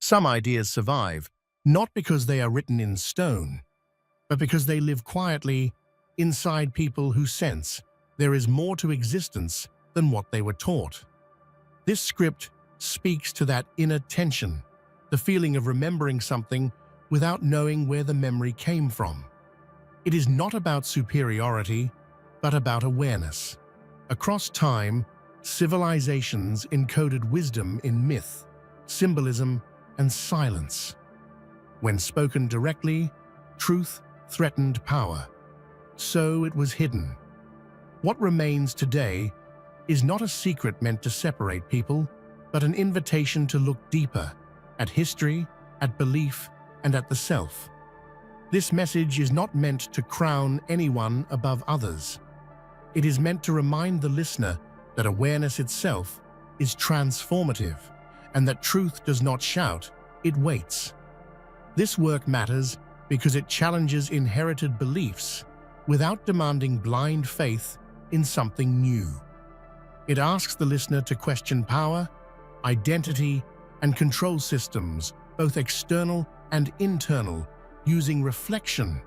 Some ideas survive, not because they are written in stone, but because they live quietly inside people who sense there is more to existence than what they were taught. This script speaks to that inner tension, the feeling of remembering something without knowing where the memory came from. It is not about superiority, but about awareness. Across time, civilizations encoded wisdom in myth, symbolism, and silence. When spoken directly, truth threatened power. So it was hidden. What remains today is not a secret meant to separate people, but an invitation to look deeper at history, at belief, and at the self. This message is not meant to crown anyone above others. It is meant to remind the listener that awareness itself is transformative and that truth does not shout, it waits. This work matters because it challenges inherited beliefs without demanding blind faith in something new. It asks the listener to question power, identity, and control systems, both external and internal, using reflection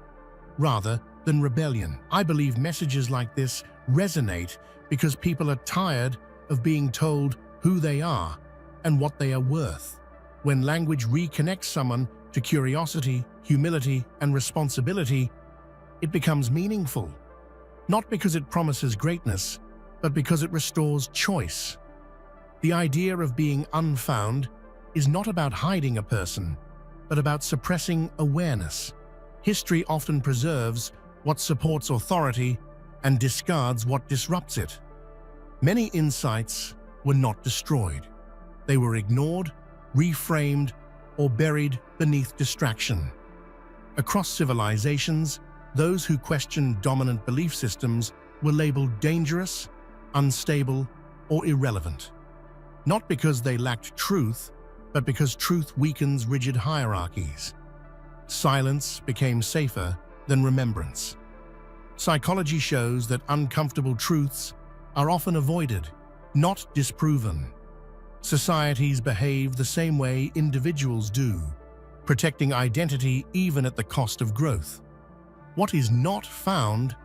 rather than rebellion. I believe messages like this resonate because people are tired of being told who they are and what they are worth. When language reconnects someone to curiosity, humility, and responsibility, it becomes meaningful. Not because it promises greatness, but because it restores choice. The idea of being unfound is not about hiding a person, but about suppressing awareness. History often preserves what supports authority and discards what disrupts it. Many insights were not destroyed. They were ignored, reframed, or buried beneath distraction. Across civilizations, those who questioned dominant belief systems were labeled dangerous, unstable, or irrelevant. Not because they lacked truth, but because truth weakens rigid hierarchies. Silence became safer than remembrance. Psychology shows that uncomfortable truths are often avoided, not disproven. Societies behave the same way individuals do, protecting identity even at the cost of growth. What is not found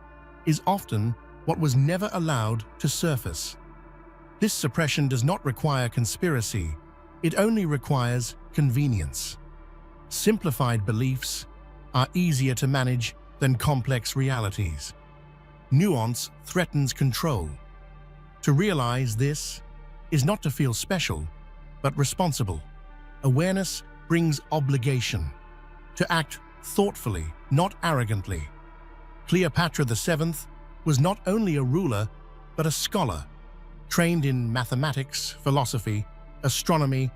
is often what was never allowed to surface. This suppression does not require conspiracy, it only requires convenience. Simplified beliefs are easier to manage than complex realities. Nuance threatens control. To realize this is not to feel special, but responsible. Awareness brings obligation. To act thoughtfully, not arrogantly. Cleopatra VII was not only a ruler, but a scholar, trained in mathematics, philosophy, astronomy,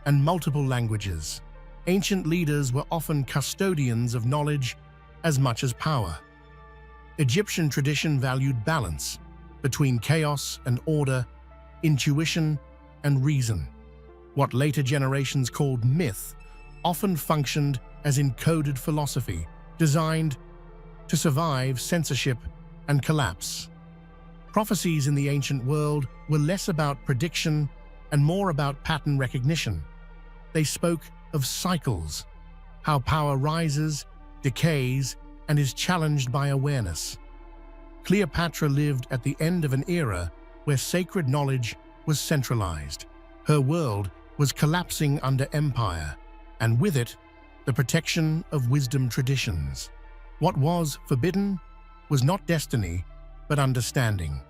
and multiple languages. Ancient leaders were often custodians of knowledge as much as power. Egyptian tradition valued balance between chaos and order, intuition and reason. What later generations called myth often functioned as encoded philosophy, designed to survive censorship and collapse. Prophecies in the ancient world were less about prediction and more about pattern recognition. They spoke of cycles, how power rises, decays, and is challenged by awareness. Cleopatra lived at the end of an era where sacred knowledge was centralized. Her world was collapsing under empire, and with it, the protection of wisdom traditions. What was forbidden was not destiny, but understanding.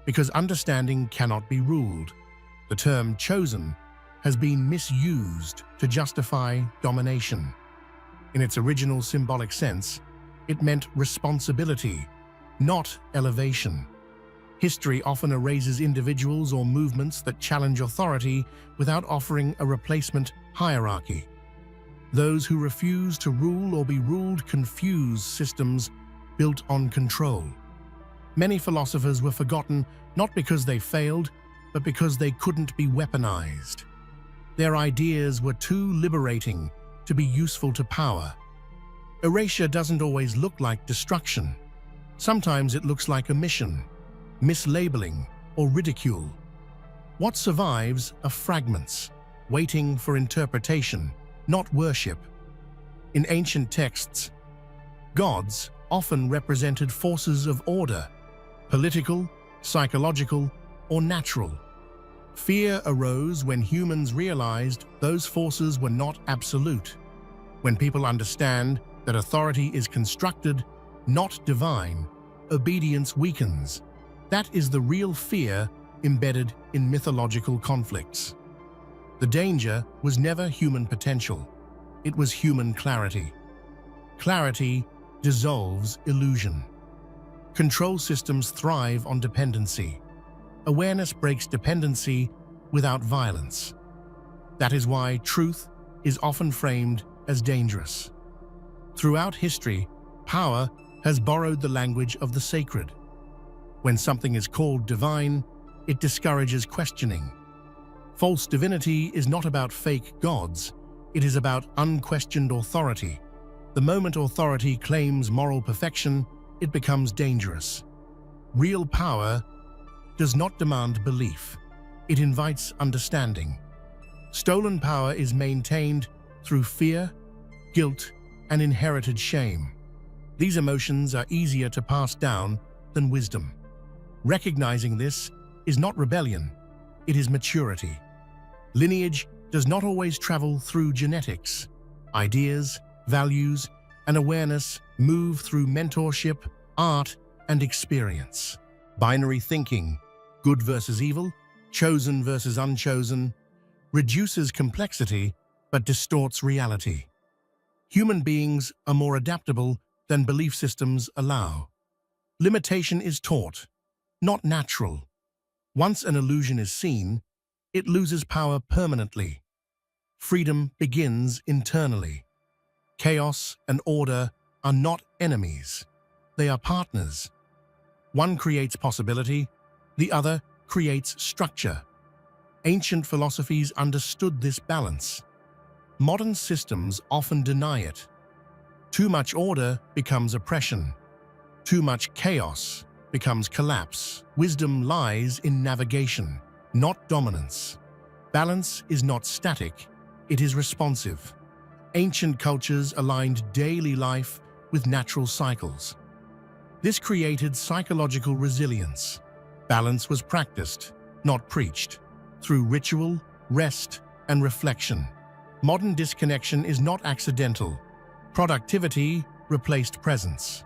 Because understanding cannot be ruled, the term chosen has been misused to justify domination. In its original symbolic sense, it meant responsibility, not elevation. History often erases individuals or movements that challenge authority without offering a replacement hierarchy. Those who refuse to rule or be ruled confuse systems built on control. Many philosophers were forgotten not because they failed, but because they couldn't be weaponized. Their ideas were too liberating to be useful to power. Erasure doesn't always look like destruction. Sometimes it looks like omission, mislabeling, or ridicule. What survives are fragments, waiting for interpretation, not worship. In ancient texts, gods often represented forces of order, political, psychological, or natural. Fear arose when humans realized those forces were not absolute. When people understand that authority is constructed, not divine, obedience weakens. That is the real fear embedded in mythological conflicts. The danger was never human potential. It was human clarity. Clarity dissolves illusion. Control systems thrive on dependency. Awareness breaks dependency without violence. That is why truth is often framed as dangerous. Throughout history, power has borrowed the language of the sacred. When something is called divine, it discourages questioning. False divinity is not about fake gods, it is about unquestioned authority. The moment authority claims moral perfection, it becomes dangerous. Real power does not demand belief. It invites understanding. Stolen power is maintained through fear, guilt, and inherited shame. These emotions are easier to pass down than wisdom. Recognizing this is not rebellion, it is maturity. Lineage does not always travel through genetics. Ideas, values, and awareness move through mentorship, art, and experience. Binary thinking, good versus evil, chosen versus unchosen, reduces complexity but distorts reality. Human beings are more adaptable than belief systems allow. Limitation is taught, not natural. Once an illusion is seen, it loses power permanently. Freedom begins internally. Chaos and order are not enemies. They are partners. One creates possibility, the other creates structure. Ancient philosophies understood this balance. Modern systems often deny it. Too much order becomes oppression. Too much chaos becomes collapse. Wisdom lies in navigation, not dominance. Balance is not static, it is responsive. Ancient cultures aligned daily life with natural cycles. This created psychological resilience. Balance was practiced, not preached, through ritual, rest, and reflection. Modern disconnection is not accidental. Productivity replaced presence.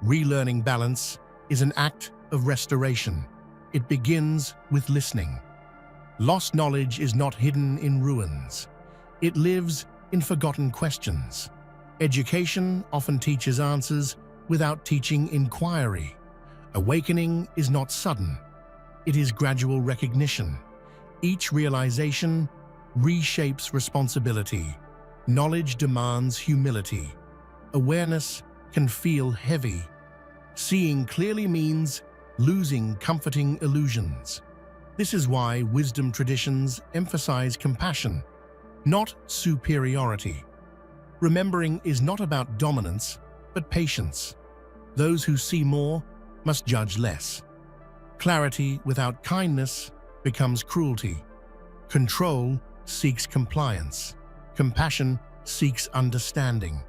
Relearning balance is an act of restoration. It begins with listening. Lost knowledge is not hidden in ruins. It lives in forgotten questions. Education often teaches answers without teaching inquiry. Awakening is not sudden. It is gradual recognition. Each realization reshapes responsibility. Knowledge demands humility. Awareness can feel heavy. Seeing clearly means losing comforting illusions. This is why wisdom traditions emphasize compassion, not superiority. Remembering is not about dominance, but patience. Those who see more must judge less. Clarity without kindness becomes cruelty. Control seeks compliance. Compassion seeks understanding.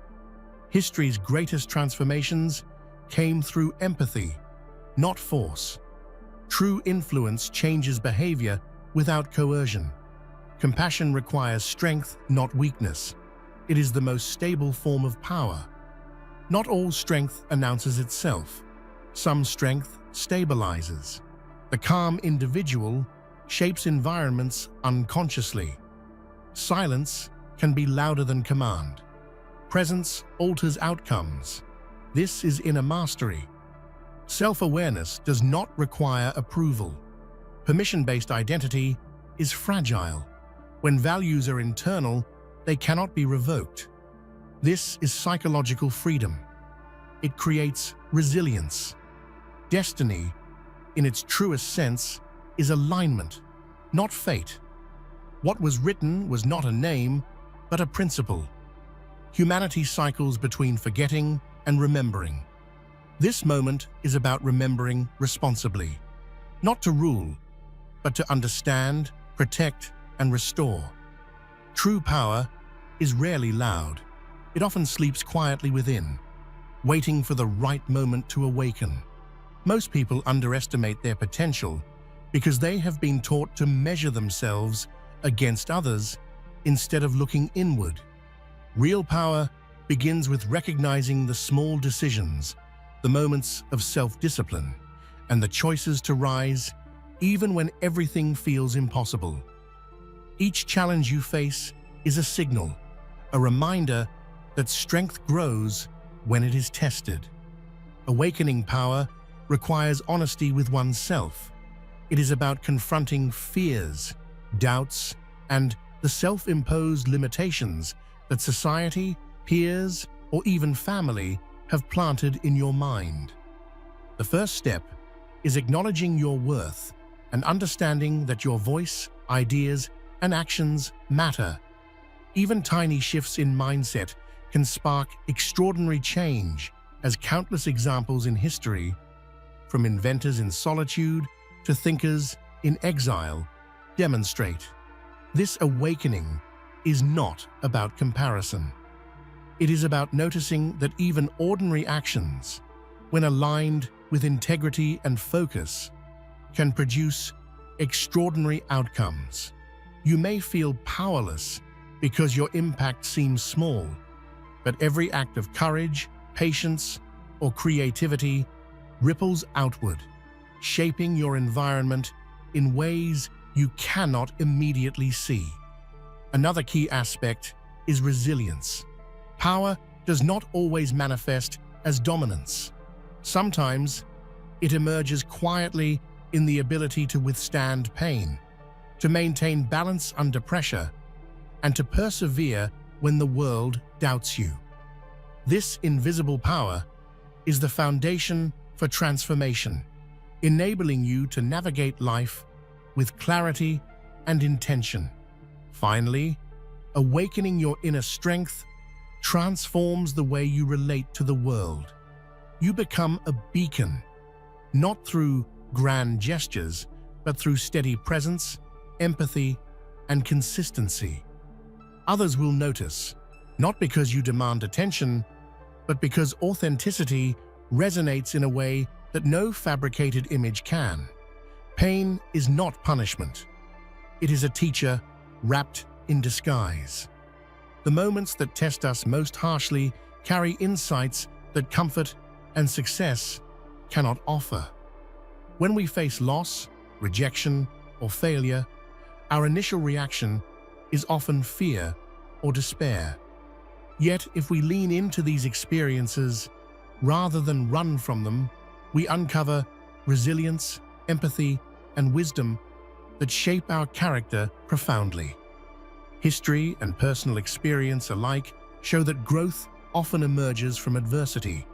History's greatest transformations came through empathy, not force. True influence changes behavior without coercion. Compassion requires strength, not weakness. It is the most stable form of power. Not all strength announces itself. Some strength stabilizes. The calm individual shapes environments unconsciously. Silence can be louder than command. Presence alters outcomes. This is inner mastery. Self-awareness does not require approval. Permission-based identity is fragile. When values are internal, they cannot be revoked. This is psychological freedom. It creates resilience. Destiny, in its truest sense, is alignment, not fate. What was written was not a name, but a principle. Humanity cycles between forgetting and remembering. This moment is about remembering responsibly, not to rule, but to understand, protect, and restore. True power is rarely loud. It often sleeps quietly within, waiting for the right moment to awaken. Most people underestimate their potential because they have been taught to measure themselves against others instead of looking inward. Real power begins with recognizing the small decisions, the moments of self-discipline, and the choices to rise even when everything feels impossible. Each challenge you face is a signal, a reminder that strength grows when it is tested. Awakening power requires honesty with oneself. It is about confronting fears, doubts, and the self-imposed limitations that society, peers, or even family have planted in your mind. The first step is acknowledging your worth and understanding that your voice, ideas, and actions matter. Even tiny shifts in mindset can spark extraordinary change, as countless examples in history, from inventors in solitude to thinkers in exile, demonstrate. This awakening is not about comparison. It is about noticing that even ordinary actions, when aligned with integrity and focus, can produce extraordinary outcomes. You may feel powerless because your impact seems small, but every act of courage, patience, or creativity ripples outward, shaping your environment in ways you cannot immediately see. Another key aspect is resilience. Power does not always manifest as dominance. Sometimes it emerges quietly in the ability to withstand pain, to maintain balance under pressure, and to persevere when the world doubts you. This invisible power is the foundation for transformation, enabling you to navigate life with clarity and intention. Finally, awakening your inner strength transforms the way you relate to the world. You become a beacon, not through grand gestures, but through steady presence, empathy, and consistency. Others will notice, not because you demand attention, but because authenticity resonates in a way that no fabricated image can. Pain is not punishment. It is a teacher wrapped in disguise. The moments that test us most harshly carry insights that comfort and success cannot offer. When we face loss, rejection, or failure, our initial reaction is often fear or despair. Yet, if we lean into these experiences rather than run from them, we uncover resilience, empathy, and wisdom that shape our character profoundly. History and personal experience alike show that growth often emerges from adversity.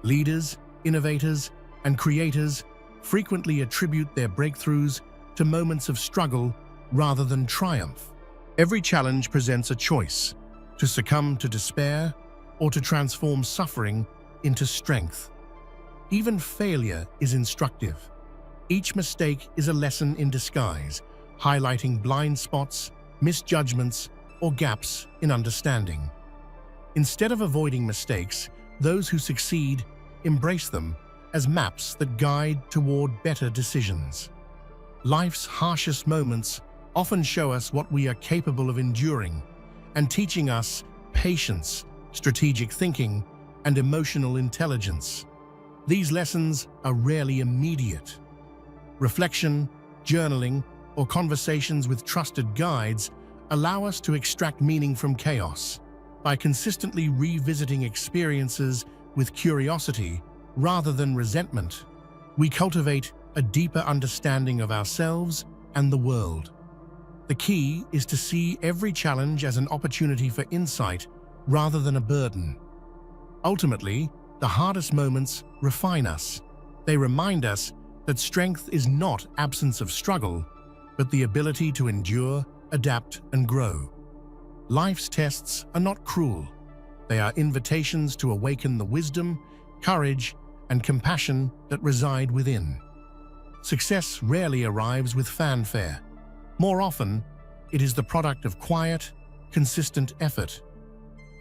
Leaders, innovators, and creators frequently attribute their breakthroughs to moments of struggle rather than triumph. Every challenge presents a choice: to succumb to despair or to transform suffering into strength. Even failure is instructive. Each mistake is a lesson in disguise, highlighting blind spots, misjudgments, or gaps in understanding. Instead of avoiding mistakes, those who succeed embrace them as maps that guide toward better decisions. Life's harshest moments often show us what we are capable of enduring and teaching us patience, strategic thinking, and emotional intelligence. These lessons are rarely immediate. Reflection, journaling, or conversations with trusted guides allow us to extract meaning from chaos. By consistently revisiting experiences with curiosity rather than resentment, we cultivate a deeper understanding of ourselves and the world. The key is to see every challenge as an opportunity for insight rather than a burden. Ultimately, the hardest moments refine us. They remind us that strength is not absence of struggle, but the ability to endure, adapt, and grow. Life's tests are not cruel. They are invitations to awaken the wisdom, courage, and compassion that reside within. Success rarely arrives with fanfare. More often, it is the product of quiet, consistent effort.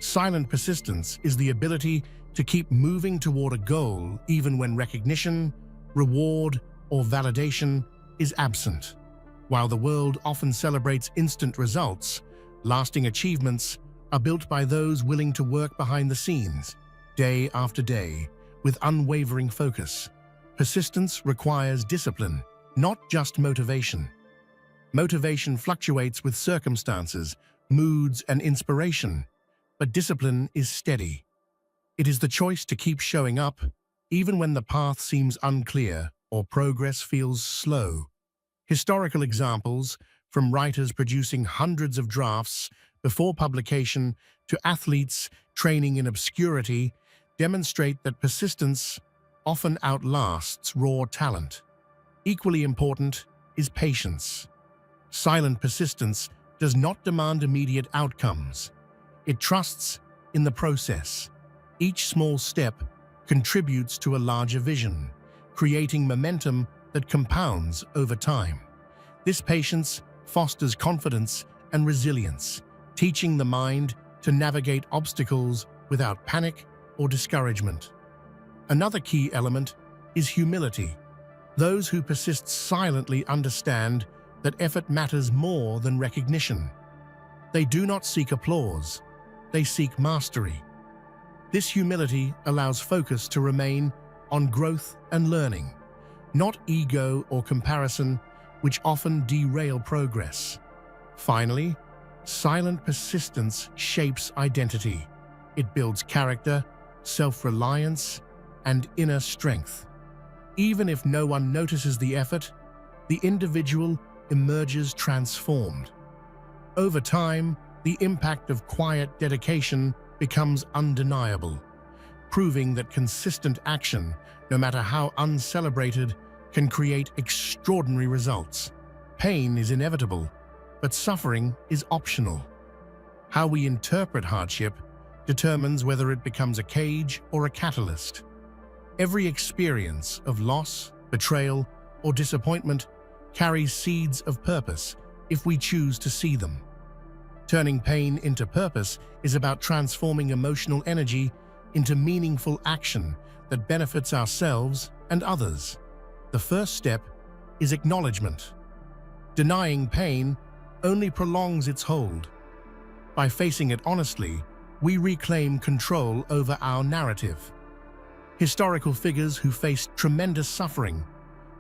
Silent persistence is the ability to keep moving toward a goal even when recognition, reward, or validation is absent. While the world often celebrates instant results, lasting achievements are built by those willing to work behind the scenes, day after day, with unwavering focus. Persistence requires discipline, not just motivation. Motivation fluctuates with circumstances, moods, and inspiration, but discipline is steady. It is the choice to keep showing up, even when the path seems unclear or progress feels slow. Historical examples, from writers producing hundreds of drafts before publication to athletes training in obscurity, demonstrate that persistence often outlasts raw talent. Equally important is patience. Silent persistence does not demand immediate outcomes. It trusts in the process. Each small step contributes to a larger vision, creating momentum that compounds over time. This patience fosters confidence and resilience, teaching the mind to navigate obstacles without panic or discouragement. Another key element is humility. Those who persist silently understand that effort matters more than recognition. They do not seek applause, they seek mastery. This humility allows focus to remain on growth and learning, not ego or comparison, which often derail progress. Finally, silent persistence shapes identity. It builds character, self-reliance, and inner strength. Even if no one notices the effort, the individual emerges transformed. Over time, the impact of quiet dedication becomes undeniable, proving that consistent action, no matter how uncelebrated, can create extraordinary results. Pain is inevitable, but suffering is optional. How we interpret hardship determines whether it becomes a cage or a catalyst. Every experience of loss, betrayal, or disappointment carries seeds of purpose if we choose to see them. Turning pain into purpose is about transforming emotional energy into meaningful action that benefits ourselves and others. The first step is acknowledgement. Denying pain only prolongs its hold. By facing it honestly, we reclaim control over our narrative. Historical figures who faced tremendous suffering,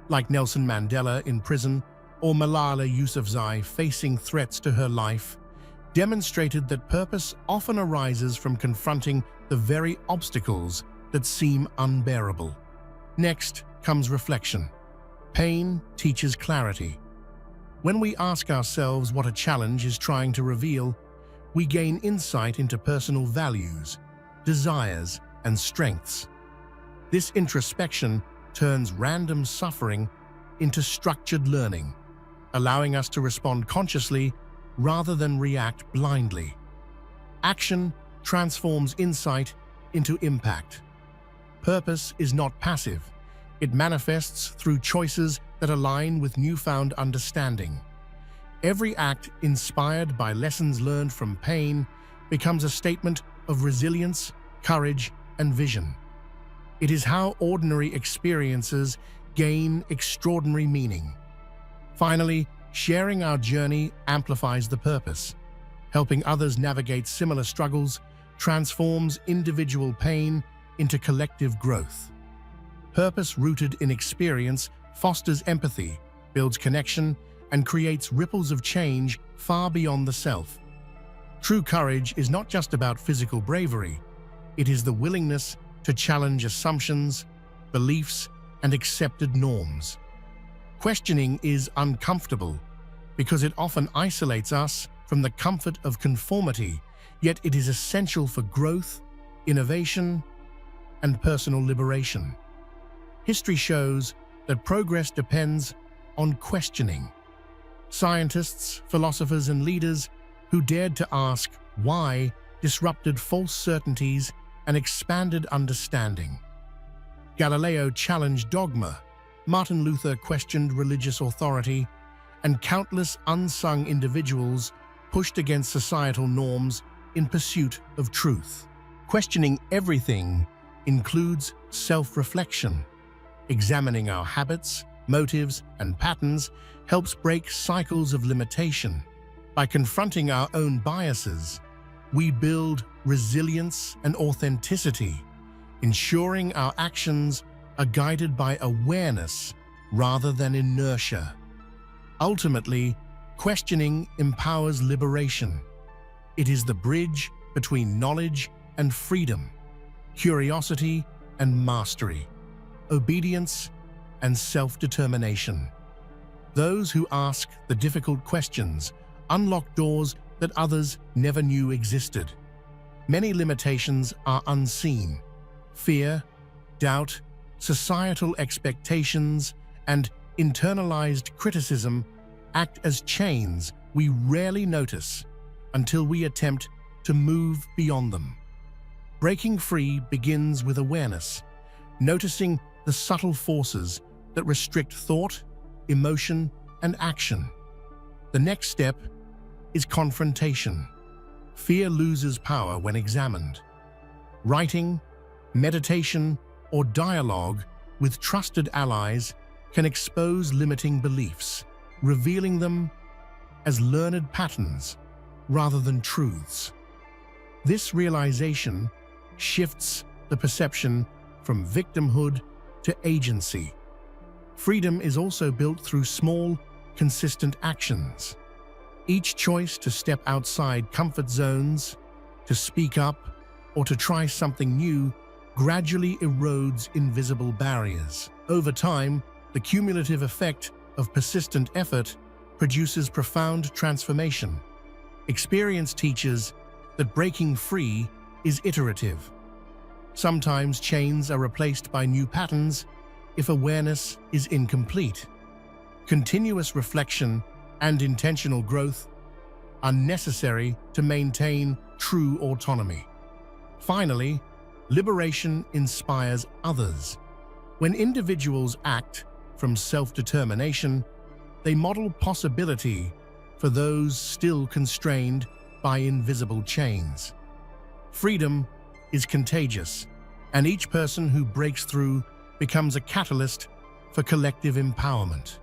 like Nelson Mandela in prison or Malala Yousafzai facing threats to her life, demonstrated that purpose often arises from confronting the very obstacles that seem unbearable. Next comes reflection. Pain teaches clarity. When we ask ourselves what a challenge is trying to reveal, we gain insight into personal values, desires, and strengths. This introspection turns random suffering into structured learning, allowing us to respond consciously rather than react blindly. Action transforms insight into impact. Purpose is not passive. It manifests through choices that align with newfound understanding. Every act inspired by lessons learned from pain becomes a statement of resilience, courage, and vision. It is how ordinary experiences gain extraordinary meaning. Finally, sharing our journey amplifies the purpose. Helping others navigate similar struggles transforms individual pain into collective growth. Purpose rooted in experience fosters empathy, builds connection, and creates ripples of change far beyond the self. True courage is not just about physical bravery. It is the willingness to challenge assumptions, beliefs, and accepted norms. Questioning is uncomfortable because it often isolates us from the comfort of conformity, yet it is essential for growth, innovation, and personal liberation. History shows that progress depends on questioning. Scientists, philosophers, and leaders who dared to ask why disrupted false certainties and expanded understanding. Galileo challenged dogma, Martin Luther questioned religious authority, and countless unsung individuals pushed against societal norms in pursuit of truth. Questioning everything includes self-reflection. Examining our habits, motives, and patterns helps break cycles of limitation. By confronting our own biases, we build resilience and authenticity, ensuring our actions are guided by awareness rather than inertia. Ultimately, questioning empowers liberation. It is the bridge between knowledge and freedom, curiosity and mastery, obedience and self-determination. Those who ask the difficult questions unlock doors that others never knew existed. Many limitations are unseen. Fear, doubt, societal expectations, and internalized criticism act as chains we rarely notice until we attempt to move beyond them. Breaking free begins with awareness, noticing the subtle forces that restrict thought, emotion, and action. The next step is confrontation. Fear loses power when examined. Writing, meditation, or dialogue with trusted allies can expose limiting beliefs, revealing them as learned patterns rather than truths. This realization shifts the perception from victimhood to agency. Freedom is also built through small, consistent actions. Each choice to step outside comfort zones, to speak up, or to try something new gradually erodes invisible barriers. Over time, the cumulative effect of persistent effort produces profound transformation. Experience teaches that breaking free is iterative. Sometimes chains are replaced by new patterns if awareness is incomplete. Continuous reflection and intentional growth are necessary to maintain true autonomy. Finally, liberation inspires others. When individuals act from self-determination, they model possibility for those still constrained by invisible chains. Freedom is contagious, and each person who breaks through becomes a catalyst for collective empowerment.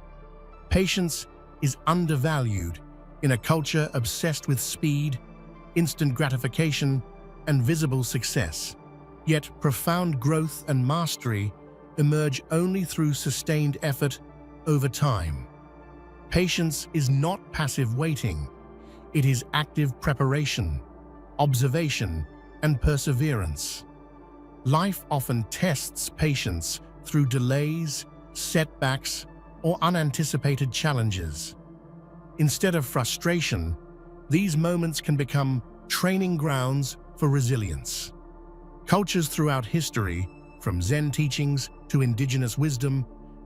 Patience is undervalued in a culture obsessed with speed, instant gratification, and visible success. Yet profound growth and mastery emerge only through sustained effort over time. Patience is not passive waiting. It is active preparation, observation, and perseverance. Life often tests patience through delays, setbacks, or unanticipated challenges. Instead of frustration, these moments can become training grounds for resilience. Cultures throughout history, from Zen teachings to indigenous wisdom,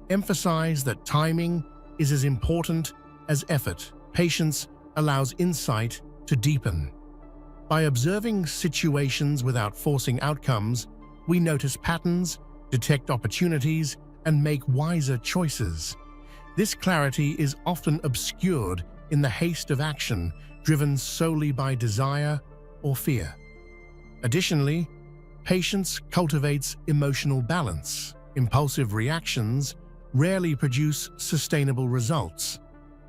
emphasize that timing is as important as effort. Patience allows insight to deepen. By observing situations without forcing outcomes, we notice patterns, detect opportunities, and make wiser choices. This clarity is often obscured in the haste of action, driven solely by desire or fear. Additionally, patience cultivates emotional balance. Impulsive reactions rarely produce sustainable results.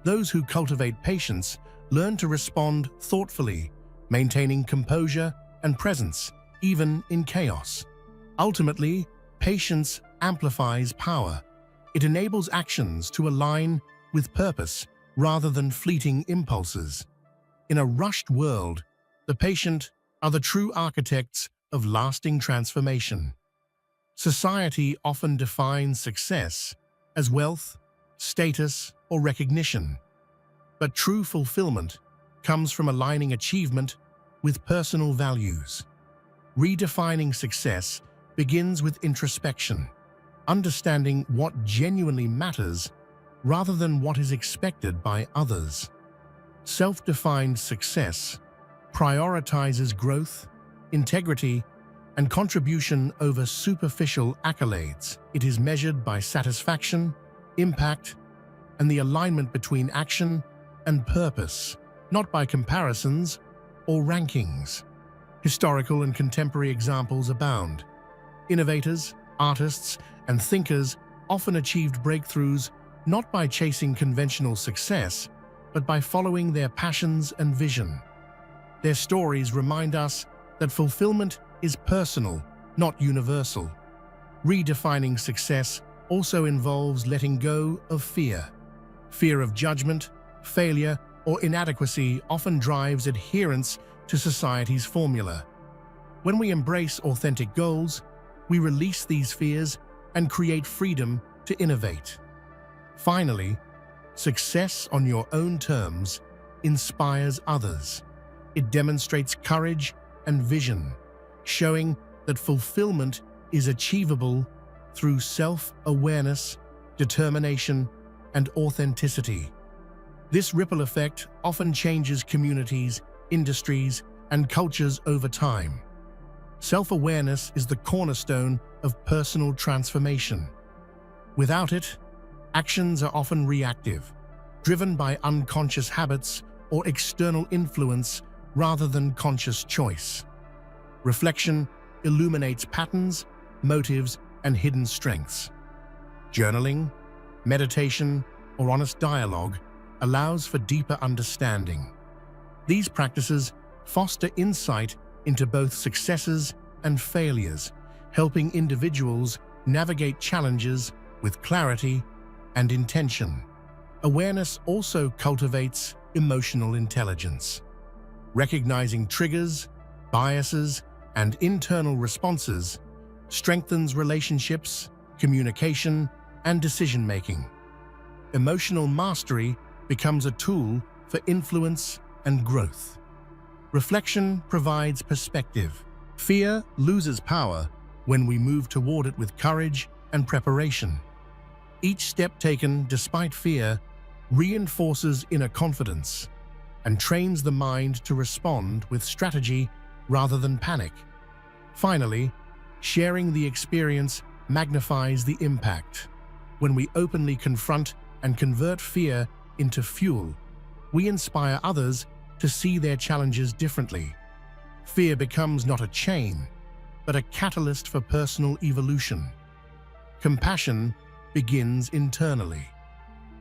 Those who cultivate patience learn to respond thoughtfully, maintaining composure and presence, even in chaos. Ultimately, patience amplifies power. It enables actions to align with purpose rather than fleeting impulses. In a rushed world, the patient are the true architects of lasting transformation. Society often defines success as wealth, status, or recognition. But true fulfillment comes from aligning achievement with personal values. Redefining success begins with introspection, understanding what genuinely matters rather than what is expected by others. Self-defined success prioritizes growth, integrity, and contribution over superficial accolades. It is measured by satisfaction, impact, and the alignment between action and purpose. not by comparisons or rankings. Historical and contemporary examples abound. Innovators, artists, and thinkers often achieved breakthroughs not by chasing conventional success, but by following their passions and vision. Their stories remind us that fulfillment is personal, not universal. Redefining success also involves letting go of fear. Fear of judgment, failure, or inadequacy often drives adherence to society's formula. When we embrace authentic goals, we release these fears and create freedom to innovate. Finally, success on your own terms inspires others. It demonstrates courage and vision, showing that fulfillment is achievable through self-awareness, determination, and authenticity. This ripple effect often changes communities, industries, and cultures over time. Self-awareness is the cornerstone of personal transformation. Without it, actions are often reactive, driven by unconscious habits or external influence rather than conscious choice. Reflection illuminates patterns, motives, and hidden strengths. Journaling, meditation, or honest dialogue allows for deeper understanding. These practices foster insight into both successes and failures, helping individuals navigate challenges with clarity and intention. Awareness also cultivates emotional intelligence. Recognizing triggers, biases, and internal responses strengthens relationships, communication, and decision-making. Emotional mastery becomes a tool for influence and growth. Reflection provides perspective. Fear loses power when we move toward it with courage and preparation. Each step taken despite fear reinforces inner confidence and trains the mind to respond with strategy rather than panic. Finally, sharing the experience magnifies the impact. When we openly confront and convert fear into fuel, we inspire others to see their challenges differently. Fear becomes not a chain, but a catalyst for personal evolution. Compassion begins internally.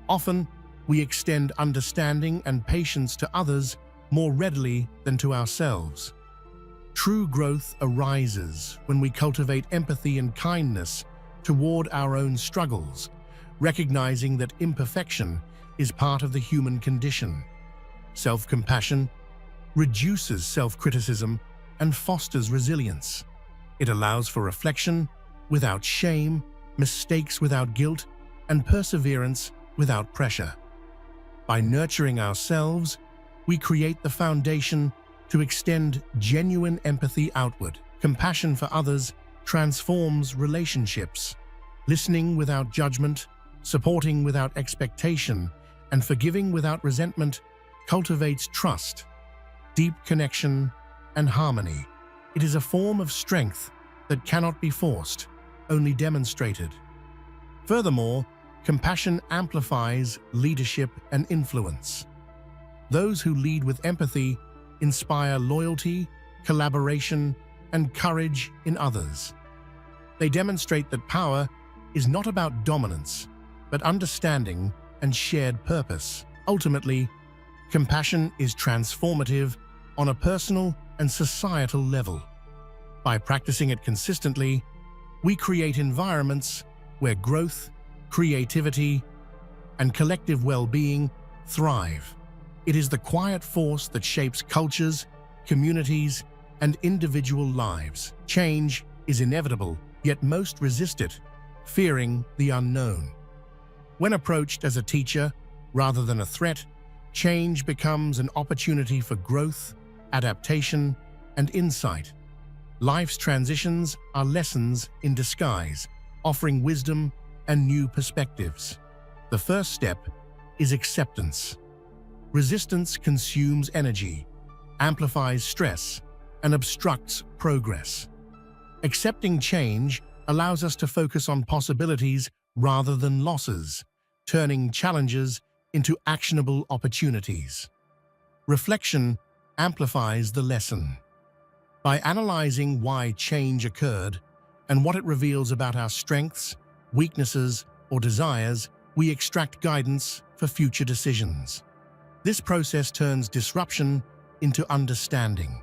Often, we extend understanding and patience to others more readily than to ourselves. True growth arises when we cultivate empathy and kindness toward our own struggles, recognizing that imperfection is part of the human condition. Self-compassion reduces self-criticism and fosters resilience. It allows for reflection without shame, mistakes without guilt, and perseverance without pressure. By nurturing ourselves, we create the foundation to extend genuine empathy outward. Compassion for others transforms relationships. Listening without judgment, supporting without expectation, and forgiving without resentment cultivates trust, deep connection, and harmony. It is a form of strength that cannot be forced, only demonstrated. Furthermore, compassion amplifies leadership and influence. Those who lead with empathy inspire loyalty, collaboration, and courage in others. They demonstrate that power is not about dominance, but understanding and shared purpose. Ultimately, compassion is transformative on a personal and societal level. By practicing it consistently, we create environments where growth, creativity, and collective well-being thrive. It is the quiet force that shapes cultures, communities, and individual lives. Change is inevitable, yet most resist it, fearing the unknown. When approached as a teacher rather than a threat, change becomes an opportunity for growth, adaptation, and insight. Life's transitions are lessons in disguise, offering wisdom and new perspectives. The first step is acceptance. Resistance consumes energy, amplifies stress, and obstructs progress. Accepting change allows us to focus on possibilities rather than losses, turning challenges into actionable opportunities. Reflection amplifies the lesson. By analyzing why change occurred and what it reveals about our strengths, weaknesses, or desires, we extract guidance for future decisions. This process turns disruption into understanding.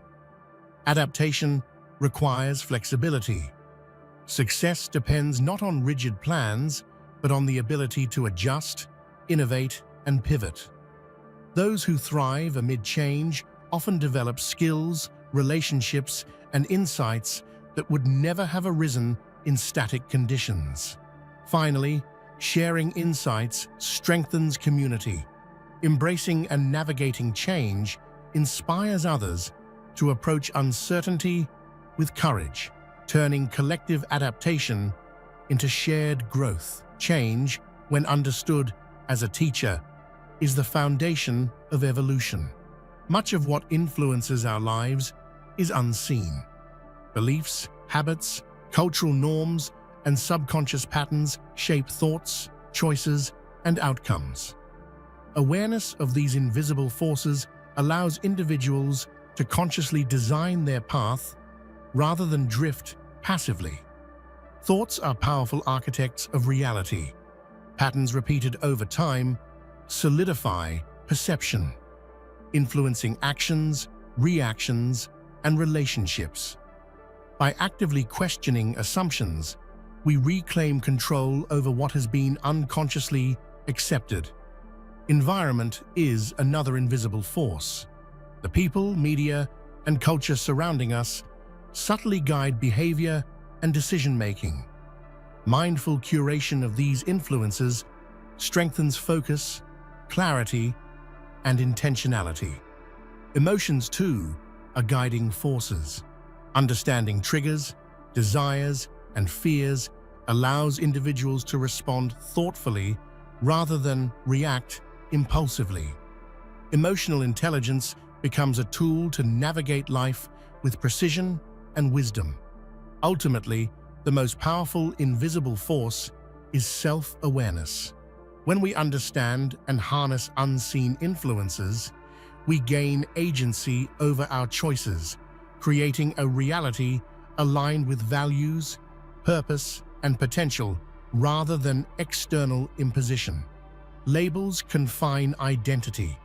Adaptation requires flexibility. Success depends not on rigid plans, but on the ability to adjust, innovate, and pivot. Those who thrive amid change often develop skills, relationships, and insights that would never have arisen in static conditions. Finally, sharing insights strengthens community. Embracing and navigating change inspires others to approach uncertainty with courage, turning collective adaptation into shared growth. Change, when understood as a teacher, is the foundation of evolution. Much of what influences our lives is unseen. Beliefs, habits, cultural norms, and subconscious patterns shape thoughts, choices, and outcomes. Awareness of these invisible forces allows individuals to consciously design their path rather than drift passively. Thoughts are powerful architects of reality. Patterns repeated over time solidify perception, influencing actions, reactions, and relationships. By actively questioning assumptions, we reclaim control over what has been unconsciously accepted. Environment is another invisible force. The people, media, and culture surrounding us subtly guide behavior and decision-making. Mindful curation of these influences strengthens focus, clarity, and intentionality. Emotions, too, are guiding forces. Understanding triggers, desires, and fears allows individuals to respond thoughtfully rather than react impulsively. Emotional intelligence becomes a tool to navigate life with precision and wisdom. Ultimately, the most powerful invisible force is self-awareness. When we understand and harness unseen influences, we gain agency over our choices, creating a reality aligned with values, purpose, and potential rather than external imposition. Labels confine identity.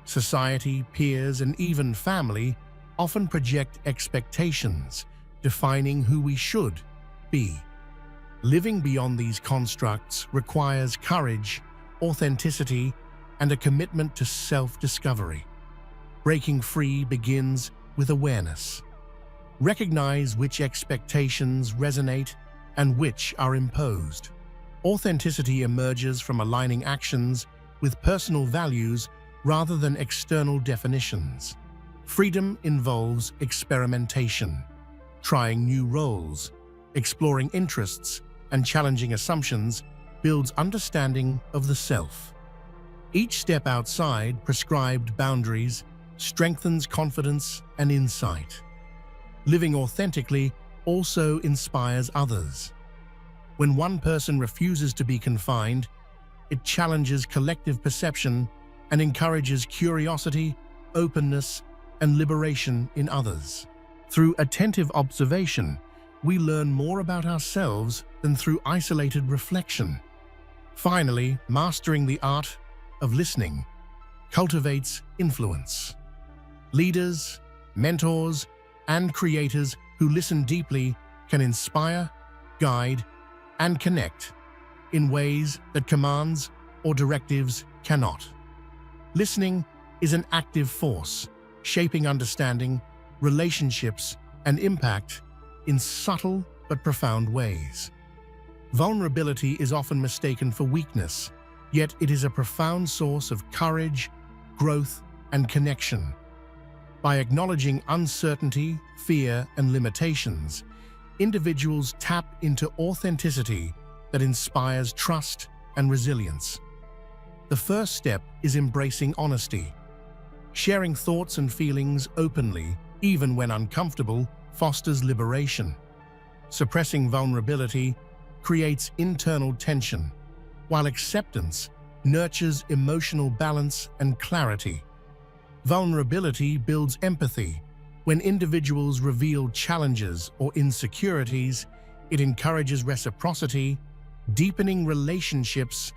Society, peers, and even family often project expectations, defining who we should be. Living beyond these constructs requires courage, authenticity, and a commitment to self-discovery. Breaking free begins with awareness. Recognize which expectations resonate and which are imposed. Authenticity emerges from aligning actions with personal values rather than external definitions. Freedom involves experimentation, trying new roles, exploring interests, and challenging assumptions builds understanding of the self. Each step outside prescribed boundaries strengthens confidence and insight. Living authentically also inspires others. When one person refuses to be confined, it challenges collective perception and encourages curiosity, openness, and liberation in others. Through attentive observation, we learn more about ourselves than through isolated reflection. Finally, mastering the art of listening cultivates influence. Leaders, mentors, and creators who listen deeply can inspire, guide, and connect in ways that commands or directives cannot. Listening is an active force, shaping understanding, relationships, and impact in subtle but profound ways. Vulnerability is often mistaken for weakness, yet it is a profound source of courage, growth, and connection. By acknowledging uncertainty, fear, and limitations, individuals tap into authenticity that inspires trust and resilience. The first step is embracing honesty. Sharing thoughts and feelings openly, even when uncomfortable, fosters liberation. Suppressing vulnerability creates internal tension, while acceptance nurtures emotional balance and clarity. Vulnerability builds empathy. When individuals reveal challenges or insecurities, it encourages reciprocity, deepening relationships,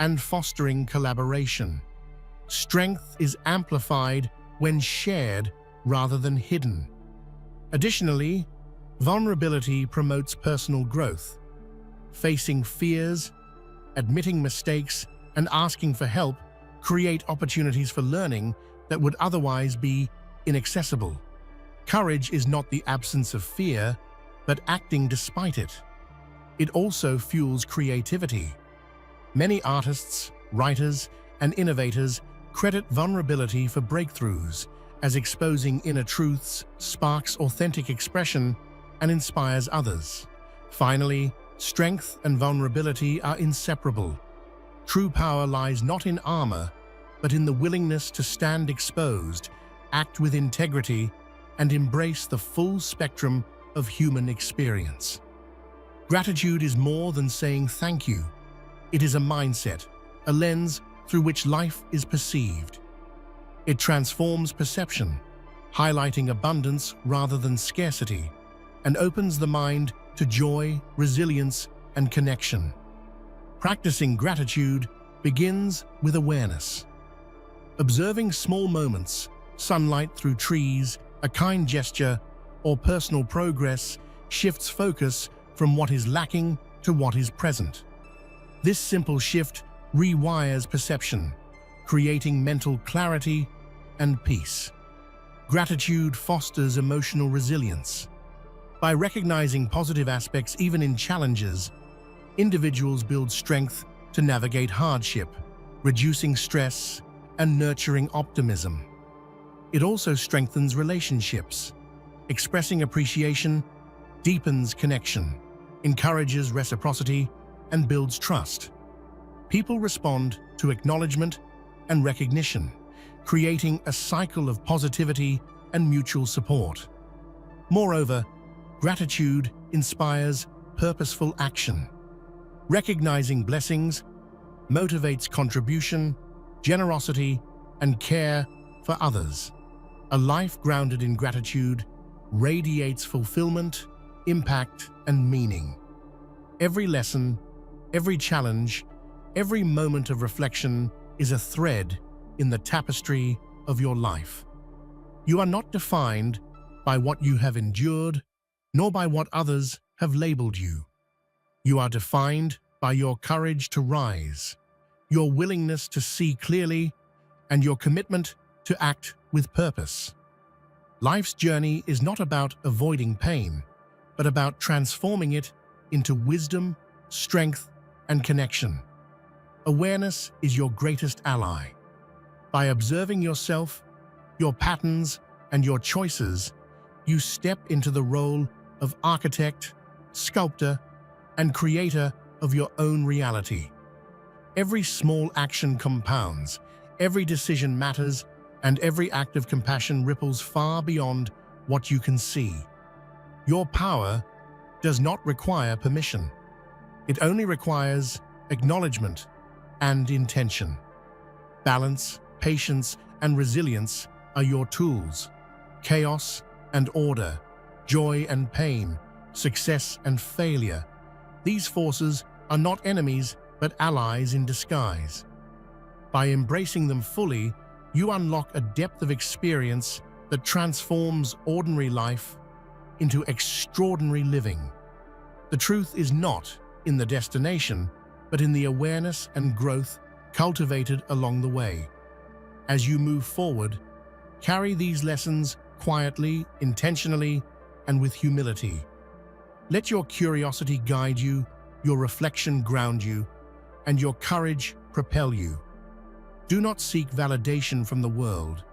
and fostering collaboration. Strength is amplified when shared rather than hidden. Additionally, vulnerability promotes personal growth. Facing fears, admitting mistakes, and asking for help create opportunities for learning that would otherwise be inaccessible. Courage is not the absence of fear, but acting despite it. It also fuels creativity. Many artists, writers, and innovators credit vulnerability for breakthroughs, as exposing inner truths sparks authentic expression and inspires others. Finally, strength and vulnerability are inseparable. True power lies not in armor, but in the willingness to stand exposed, act with integrity, and embrace the full spectrum of human experience. Gratitude is more than saying thank you. It is a mindset, a lens through which life is perceived. It transforms perception, highlighting abundance rather than scarcity, and opens the mind to joy, resilience, and connection. Practicing gratitude begins with awareness. Observing small moments, sunlight through trees, a kind gesture, or personal progress shifts focus from what is lacking to what is present. This simple shift rewires perception, creating mental clarity and peace. Gratitude fosters emotional resilience. By recognizing positive aspects even in challenges, individuals build strength to navigate hardship, reducing stress and nurturing optimism. It also strengthens relationships. Expressing appreciation deepens connection, encourages reciprocity, and builds trust. People respond to acknowledgement and recognition, creating a cycle of positivity and mutual support. Moreover, gratitude inspires purposeful action. Recognizing blessings motivates contribution, generosity, and care for others. A life grounded in gratitude radiates fulfillment, impact, and meaning. Every lesson, every challenge, every moment of reflection is a thread in the tapestry of your life. You are not defined by what you have endured, nor by what others have labeled you. You are defined by your courage to rise, your willingness to see clearly, and your commitment to act with purpose. Life's journey is not about avoiding pain, but about transforming it into wisdom, strength, and connection. Awareness is your greatest ally. By observing yourself, your patterns, and your choices, you step into the role of architect, sculptor, and creator of your own reality. Every small action compounds, every decision matters, and every act of compassion ripples far beyond what you can see. Your power does not require permission. It only requires acknowledgement and intention. Balance, patience, and resilience are your tools. Chaos and order, joy and pain, success and failure. These forces are not enemies, but allies in disguise. By embracing them fully, you unlock a depth of experience that transforms ordinary life into extraordinary living. The truth is not in the destination, but in the awareness and growth cultivated along the way. As you move forward, carry these lessons quietly, intentionally, and with humility. Let your curiosity guide you, your reflection ground you, and your courage propel you. Do not seek validation from the world.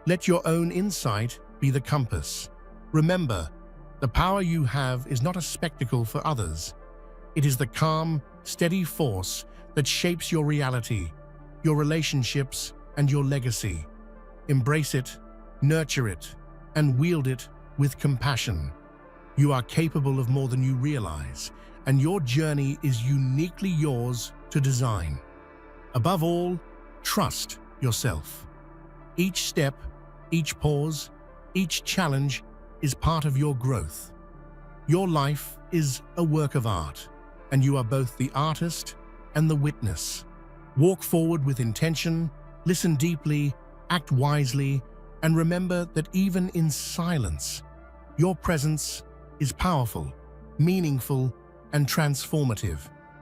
Let your own insight be the compass. Remember, the power you have is not a spectacle for others. It is the calm, steady force that shapes your reality, your relationships, and your legacy. Embrace it, nurture it, and wield it with compassion. You are capable of more than you realize, and your journey is uniquely yours to design. Above all, trust yourself. Each step Each pause, each challenge is part of your growth. Your life is a work of art, and you are both the artist and the witness. Walk forward with intention, listen deeply, act wisely, and remember that even in silence, your presence is powerful, meaningful, and transformative.